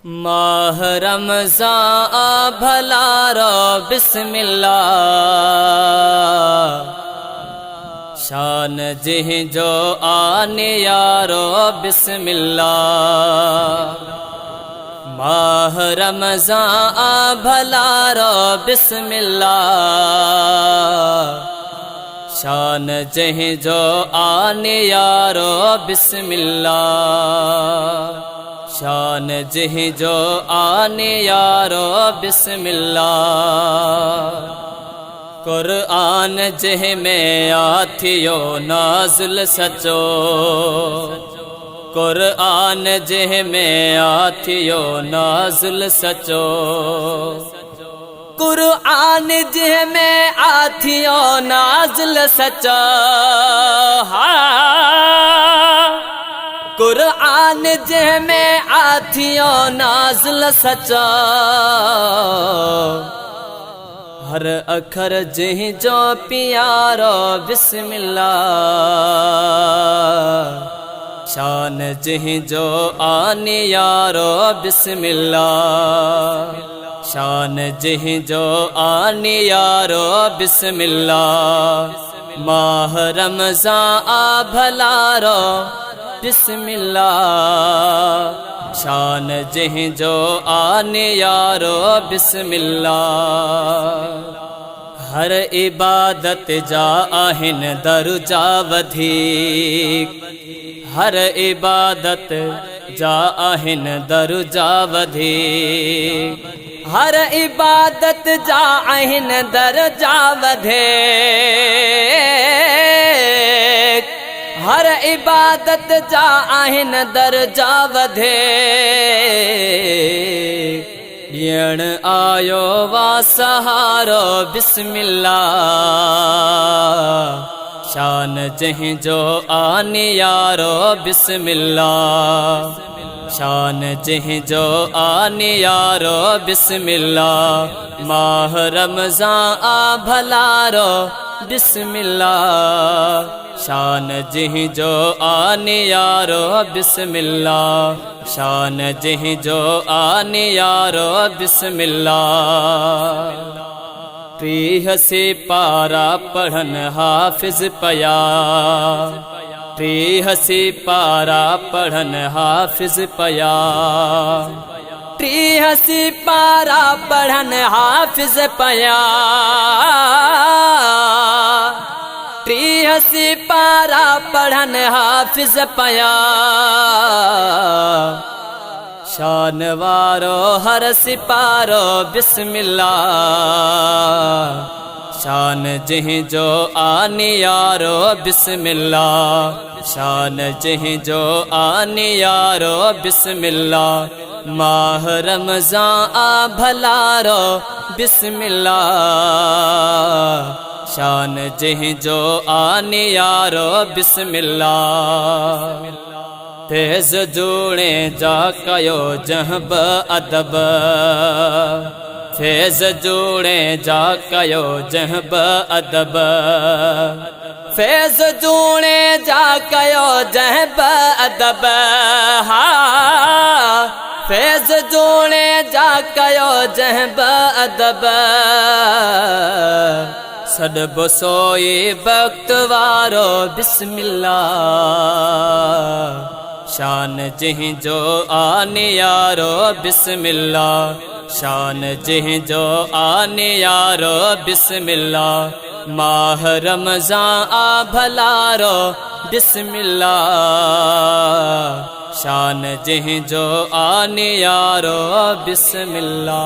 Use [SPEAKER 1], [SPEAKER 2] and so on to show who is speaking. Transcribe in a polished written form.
[SPEAKER 1] माह रमज़ान भला रो बिस्मिल्लाह, शान जिह जो आने यारो बिस्मिल्लाह। माह रमज़ान भला रो बिस्मिल्लाह, शान जिह जो आने यारो बिस्मिल्लाह। शान जिह जो आने यारो बिस्मिल्लाह। कुरआन जिह में आथियो नाज़िल सचो, कुरआन जिह में आथियो नाज़िल सचो। कुरआन जिह में आथियो नाज़िल सचो। कुरआन जिह में आथियो नाज़िल सचो। हर अखर जिह जो प्यारो बिस्मिल्लाह, शान जिह जो आने यारो बिस्मिल्लाह। शान जिह जो आने यारो बिस्मिल्लाह। माह रमज़ान भला रो बिस्मिल्लाह, शान जिह जो आने यारो बिस्मिल्लाह। हर इबादत जा आहिन दर्जा वधीक, हर इबादत जा आहिन दर्जा वधीक। हर इबादत जा आहिन दर्जा वधीक। हर इबादत जा आहिन दर्जा वधे। ॾियण आयो वा सहारो बिस्मिल्लाह, शान जिह जो आने यारो बिस्मिल्लाह। शान जिह जो आने यारो बिस्मिल्लाह। माह रमज़ान भला रो बिस्मिल्लाह, शान जिह जो आने यारो बिस्मिल्लाह। शान जिह जो आने यारो बिस्मिल्लाह। त्रीह से पारा पढ़न हाफिज पया, त्रीह से पारा पढ़न हाफिज पया। त्रीह से पारा पढ़न हाफिज पया। त्रीह से पारा पढ़न हाफिज पया। शान वारो हर सिपारो बिस्मिल्लाह, शान जिह जो आने यारो बिस्मिल्लाह। शान जिह जो आने यारो बिस्मिल्लाह। माह रमज़ान भला रो बिस्मिल्लाह, शान जिह जो आने यारो बिस्मिल्लाह। तेज जोड़े जा कयो जहब अदब, फैज जोड़े जा कयो जहब अदब। फैज जोड़े जा कयो जहब अदब। फैज जोड़े जा कयो जहब अदब। सदब सोए वक्त वारो बिस्मिल्लाह, शान जिह जो आने यारो बिस्मिल्लाह। शान जिह जो आने यारो बिस्मिल्लाह। माह रमज़ान भला रो बिस्मिल्लाह, शान जिह जो आने यारो बिस्मिल्लाह।